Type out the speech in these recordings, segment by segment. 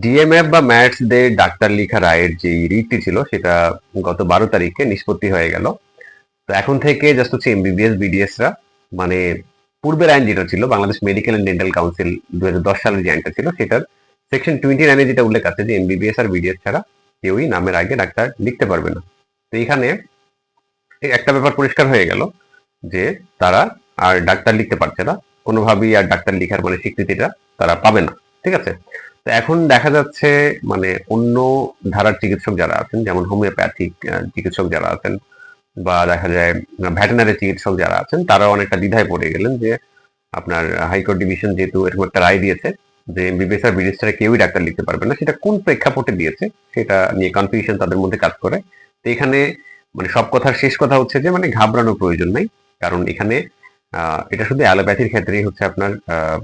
DMF বা maths দে doctor লেখা রায়ের যে রিটটি ছিল সেটা গত 12 তারিখে নিষ্পত্তি হয়ে গেল। তো এখন থেকে জাস্ট হচ্ছে এমবিবিএস বিডিএস রা মানে পূর্বের আইন যেটা ছিল Bangladesh medical and dental council 2010 সালের যে আইনটা ছিল সেটার সেকশন 29 যেটা উল্লেখ আছে যে এমবিবিএস আর বিডিএস ছাড়া কেউই নামের আগে ডাক্তার লিখতে পারবে না। তো এখানে একটা ব্যাপার পরিষ্কার হয়ে গেল যে তারা আর ডাক্তার লিখতে পারছে না, কোনোভাবেই আর ডাক্তার লিখার মানে স্বীকৃতিটা তারা পাবে না। ঠিক আছে? তো এখন দেখা যাচ্ছে মানে অন্য ধারার চিকিৎসক যারা আছেন, যেমন হোমিওপ্যাথিক চিকিৎসক যারা আছেন বা দেখা যায় ভেটেনারি চিকিৎসক যারা আছেন, তারা অনেকটা দ্বিধায় পড়ে গেলেন যে আপনার হাইকোর্ট ডিভিশন যেহেতু এরকম একটা রায় দিয়েছে যে এমবিবিএস আর বিডিএস ছাড়া কেউই ডাক্তার লিখতে পারবে না, সেটা কোন প্রেক্ষাপটে দিয়েছে সেটা নিয়ে কনফিউশন তাদের মধ্যে কাজ করে। তো এখানে মানে সব কথার শেষ কথা হচ্ছে যে মানে ঘাবড়ানোর প্রয়োজন নাই, কারণ এখানে এটা শুধু অ্যালোপ্যাথির ক্ষেত্রেই হচ্ছে আপনার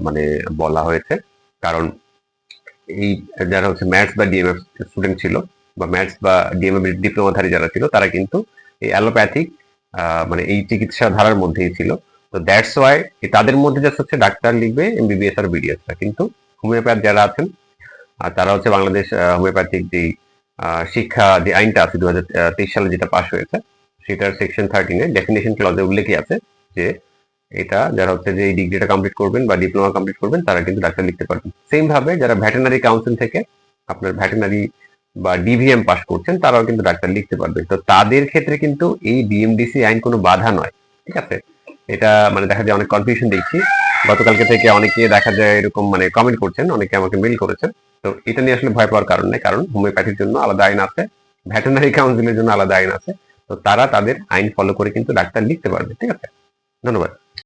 মানে বলা হয়েছে। কারণ এই যারা হচ্ছে ম্যাথস বা ডিএমএফ স্টুডেন্ট ছিল বা ম্যাথস বা ডিএমএফ ডিপ্লোমাধারী যারা ছিল তারা কিন্তু এই অ্যালোপ্যাথিক মানে এই চিকিৎসা ধারার মধ্যেই ছিল। তো দ্যাটস ওয়াই তাদের মধ্যে জাস্ট হচ্ছে ডাক্তার লিখবে এমবিবিএস আর বিডিএস টা, কিন্তু হোমিওপ্যাথ যারা আছেন আর তারা হচ্ছে বাংলাদেশ হোমিওপ্যাথিক যে শিক্ষা যে আইনটা আছে 2023 সালে যেটা পাশ হয়েছে সেটার সেকশন 13 ডেফিনেশন ক্লজে উল্লেখই আছে যে এটা যারা হচ্ছে যে এই ডিগ্রিটা কমপ্লিট করবেন বা ডিপ্লোমা কমপ্লিট করবেন তারা কিন্তু ডাক্তার লিখতে পারবেন। সেম ভাবে যারা ভেটেনারি কাউন্সিল থেকে আপনার ভেটেনারি বা ডিভিএম পাস করছেন তারাও কিন্তু ডাক্তার লিখতে পারবেন। তো তাদের ক্ষেত্রে কিন্তু এই ডিএমডিসি আইন কোনো বাধা নয়। ঠিক আছে? এটা মানে দেখা যায় অনেক কনফিউশন দেখছি গতকালকে থেকে, অনেকে দেখা যায় এরকম মানে কমেন্ট করছেন, অনেকে আমাকে মেইল করেছেন। তো এটা নিয়ে আসলে ভয় পাওয়ার কারণ নেই, কারণ হোমিওপ্যাথির জন্য আলাদা আইন আছে, ভেটেনারি কাউন্সিলের জন্য আলাদা আইন আছে। তো তারা তাদের আইন ফলো করে কিন্তু ডাক্তার লিখতে পারবে। ঠিক আছে? ধন্যবাদ।